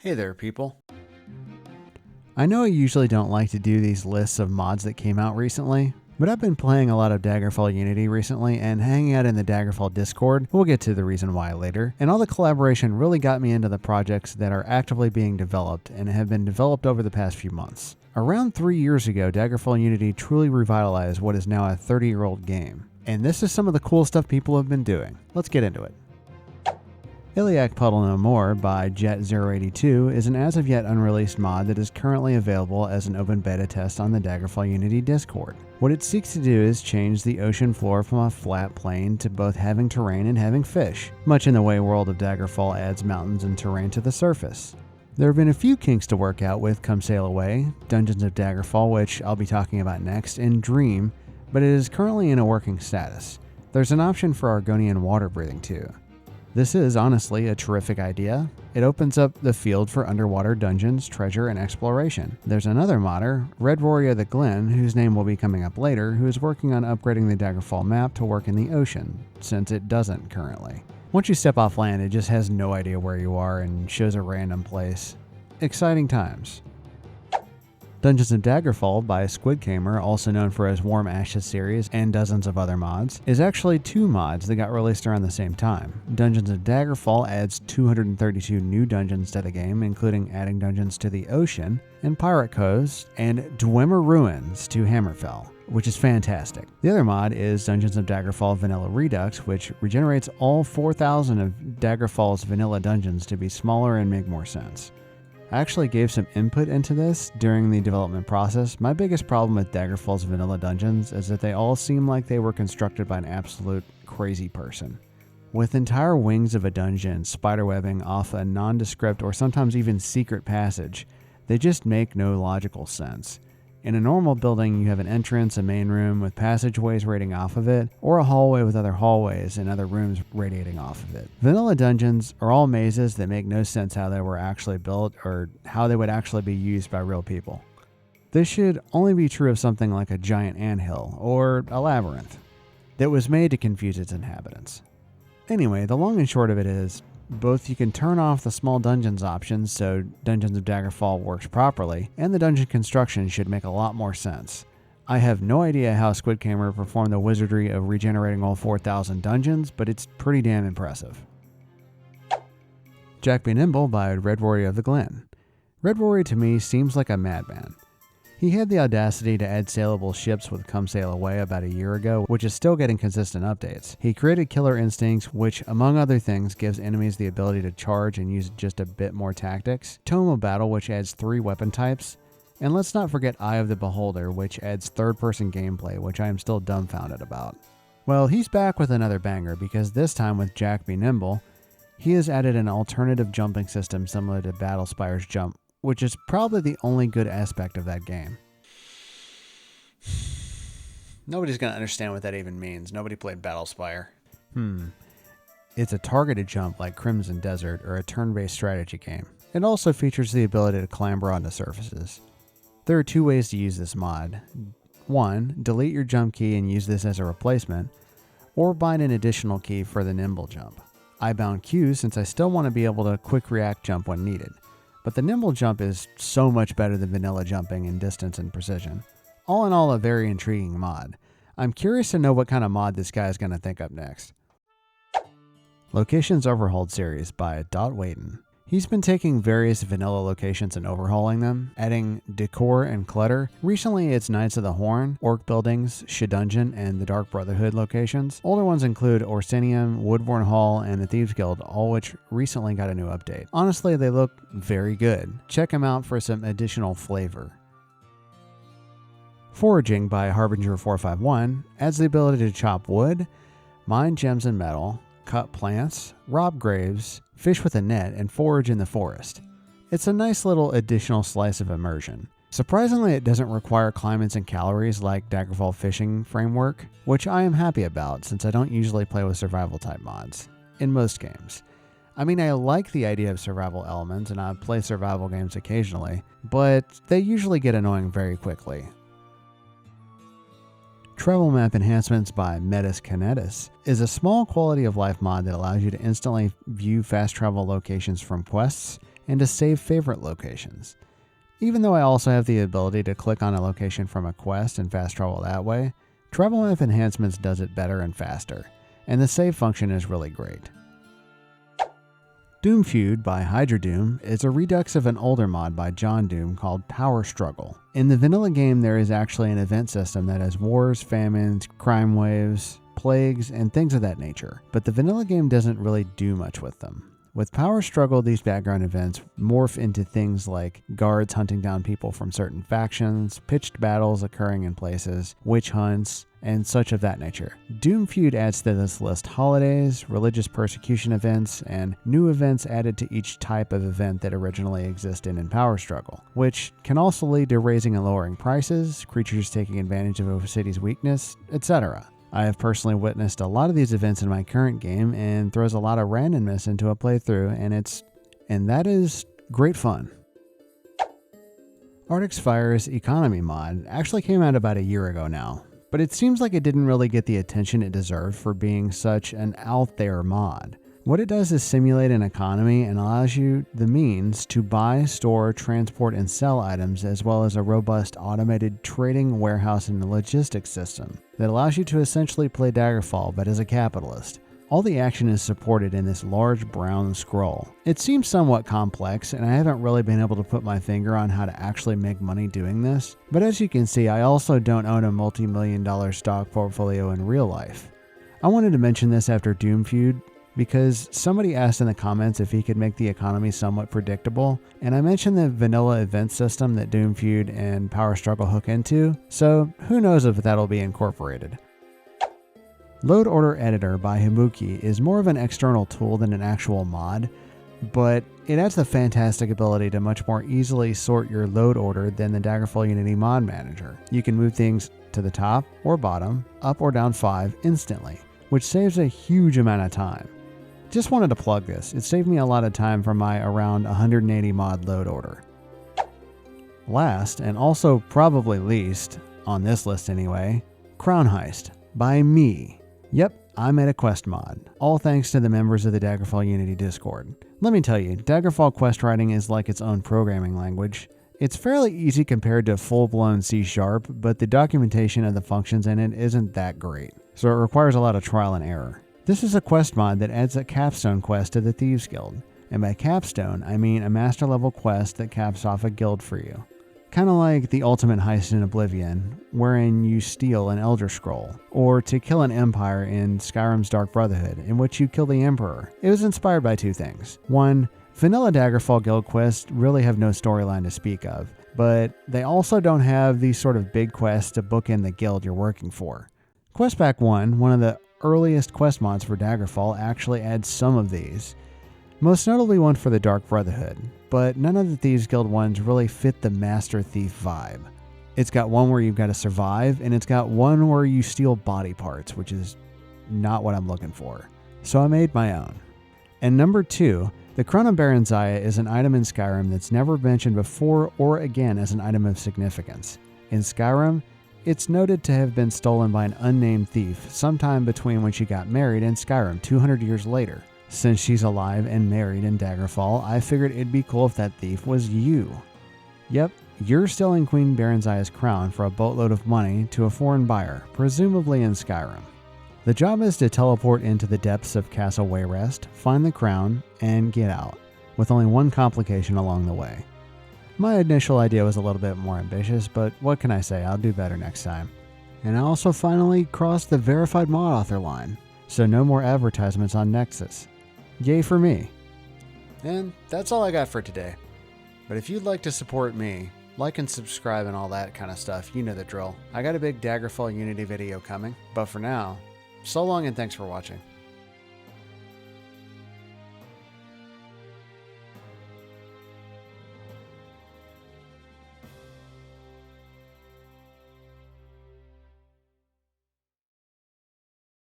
Hey there, people. I know I usually don't like to do these lists of mods that came out recently, but I've been playing a lot of Daggerfall Unity recently and hanging out in the Daggerfall Discord. We'll get to the reason why later. And all the collaboration really got me into the projects that are actively being developed and have been developed over the past few months. Around 3 years ago, Daggerfall Unity truly revitalized what is now a 30-year-old game. And this is some of the cool stuff people have been doing. Let's get into it. Iliac Puddle No More by Jet082 is an as-of-yet unreleased mod that is currently available as an open beta test on the Daggerfall Unity Discord. What it seeks to do is change the ocean floor from a flat plain to both having terrain and having fish, much in the way World of Daggerfall adds mountains and terrain to the surface. There have been a few kinks to work out with Come Sail Away, Dungeons of Daggerfall, which I'll be talking about next, and Dream, but it is currently in a working status. There's an option for Argonian water breathing too. This is honestly a terrific idea. It opens up the field for underwater dungeons, treasure, and exploration. There's another modder, Red Warrior the Glen, whose name will be coming up later, who is working on upgrading the Daggerfall map to work in the ocean, since it doesn't currently. Once you step off land, it just has no idea where you are and shows a random place. Exciting times. Dungeons of Daggerfall by Squidgamer, also known for his Warm Ashes series and dozens of other mods, is actually two mods that got released around the same time. Dungeons of Daggerfall adds 232 new dungeons to the game, including adding dungeons to the ocean and Pirate Coast and Dwemer Ruins to Hammerfell, which is fantastic. The other mod is Dungeons of Daggerfall Vanilla Redux, which regenerates all 4,000 of Daggerfall's vanilla dungeons to be smaller and make more sense. I actually gave some input into this during the development process. My biggest problem with Daggerfall's vanilla dungeons is that they all seem like they were constructed by an absolute crazy person. With entire wings of a dungeon spiderwebbing off a nondescript or sometimes even secret passage, they just make no logical sense. In a normal building, you have an entrance, a main room with passageways radiating off of it, or a hallway with other hallways and other rooms radiating off of it. Vanilla dungeons are all mazes that make no sense how they were actually built or how they would actually be used by real people. This should only be true of something like a giant anthill or a labyrinth that was made to confuse its inhabitants. Anyway, the long and short of it is, both you can turn off the small dungeons options so Dungeons of Daggerfall works properly, and the dungeon construction should make a lot more sense. I have no idea how Squidgamer performed the wizardry of regenerating all 4,000 dungeons, but it's pretty damn impressive. Jak-Be-Nimbel by Red Warrior of the Glen. Red Warrior to me seems like a madman. He had the audacity to add sailable ships with Come Sail Away about a year ago, which is still getting consistent updates. He created Killer Instincts, which, among other things, gives enemies the ability to charge and use just a bit more tactics. Tome of Battle, which adds 3 weapon types. And let's not forget Eye of the Beholder, which adds third-person gameplay, which I am still dumbfounded about. Well, he's back with another banger, because this time with Jak-Be-Nimbel, he has added an alternative jumping system similar to Battlespires Jump, which is probably the only good aspect of that game. Nobody's going to understand what that even means. Nobody played Battlespire. It's a targeted jump like Crimson Desert or a turn-based strategy game. It also features the ability to clamber onto surfaces. There are 2 ways to use this mod. 1, delete your jump key and use this as a replacement, or bind an additional key for the nimble jump. I bound Q since I still want to be able to quick react jump when needed. But the nimble jump is so much better than vanilla jumping in distance and precision. All in all, a very intriguing mod. I'm curious to know what kind of mod this guy is going to think up next. Locations Overhauled series by Wayton. He's been taking various vanilla locations and overhauling them, adding decor and clutter. Recently, it's Knights of the Horn, Orc Buildings, Shedungeon, and the Dark Brotherhood locations. Older ones include Orsinium, Woodbourne Hall, and the Thieves Guild, all which recently got a new update. Honestly, they look very good. Check them out for some additional flavor. Foraging by Harbinger451 adds the ability to chop wood, mine gems and metal, cut plants, rob graves, fish with a net, and forage in the forest. It's a nice little additional slice of immersion. Surprisingly, it doesn't require climates and calories like Daggerfall fishing framework, which I am happy about since I don't usually play with survival type mods, in most games. I mean, I like the idea of survival elements and I play survival games occasionally, but they usually get annoying very quickly. Travelmap Enhancements by Metis Kinetis is a small quality of life mod that allows you to instantly view fast travel locations from quests and to save favorite locations. Even though I also have the ability to click on a location from a quest and fast travel that way, Travelmap Enhancements does it better and faster, and the save function is really great. Doomfeud by Hydrodoom is a redux of an older mod by John Doom called Power Struggle. In the vanilla game, there is actually an event system that has wars, famines, crime waves, plagues, and things of that nature, but the vanilla game doesn't really do much with them. With Power Struggle, these background events morph into things like guards hunting down people from certain factions, pitched battles occurring in places, witch hunts, and such of that nature. Doomfeud adds to this list holidays, religious persecution events, and new events added to each type of event that originally existed in Power Struggle, which can also lead to raising and lowering prices, creatures taking advantage of a city's weakness, etc. I have personally witnessed a lot of these events in my current game and throws a lot of randomness into a playthrough, and that is great fun. Artixfires Economy Mod actually came out about a year ago now, but it seems like it didn't really get the attention it deserved for being such an out there mod. What it does is simulate an economy and allows you the means to buy, store, transport, and sell items, as well as a robust automated trading, warehouse, and logistics system that allows you to essentially play Daggerfall but as a capitalist. All the action is supported in this large brown scroll. It seems somewhat complex, and I haven't really been able to put my finger on how to actually make money doing this, but as you can see, I also don't own a multi-million-dollar stock portfolio in real life. I wanted to mention this after Doomfeud, because somebody asked in the comments if he could make the economy somewhat predictable, and I mentioned the vanilla event system that Doomfeud and Power Struggle hook into, so who knows if that'll be incorporated. Load Order Editor by Himuki is more of an external tool than an actual mod, but it adds the fantastic ability to much more easily sort your load order than the Daggerfall Unity mod manager. You can move things to the top or bottom, up or down 5 instantly, which saves a huge amount of time. Just wanted to plug this. It saved me a lot of time from my around 180 mod load order. Last, and also probably least, on this list anyway, Crown Heist by me. Yep, I made a quest mod, all thanks to the members of the Daggerfall Unity Discord. Let me tell you, Daggerfall quest writing is like its own programming language. It's fairly easy compared to full-blown C#, but the documentation of the functions in it isn't that great, so it requires a lot of trial and error. This is a quest mod that adds a capstone quest to the Thieves Guild, and by capstone, I mean a master level quest that caps off a guild for you. Kinda like the ultimate heist in Oblivion, wherein you steal an Elder Scroll, or to kill an empire in Skyrim's Dark Brotherhood, in which you kill the Emperor. It was inspired by two things. One, vanilla Daggerfall guild quests really have no storyline to speak of, but they also don't have these sort of big quests to bookend the guild you're working for. Quest Pack 1, one of the earliest quest mods for Daggerfall, actually adds some of these, most notably one for the Dark Brotherhood, but none of the Thieves Guild ones really fit the Master Thief vibe. It's got one where you've got to survive, and it's got one where you steal body parts, which is not what I'm looking for. So I made my own. And number 2, the Crown of Baranzaya is an item in Skyrim that's never mentioned before or again as an item of significance. In Skyrim, it's noted to have been stolen by an unnamed thief sometime between when she got married and Skyrim 200 years later. Since she's alive and married in Daggerfall, I figured it'd be cool if that thief was you. Yep, you're stealing Queen Baranzaya's crown for a boatload of money to a foreign buyer, presumably in Skyrim. The job is to teleport into the depths of Castle Wayrest, find the crown, and get out, with only one complication along the way. My initial idea was a little bit more ambitious, but what can I say, I'll do better next time. And I also finally crossed the verified mod author line, so no more advertisements on Nexus. Yay for me. And that's all I got for today. But if you'd like to support me, like and subscribe and all that kind of stuff, you know the drill. I got a big Daggerfall Unity video coming, but for now, so long and thanks for watching.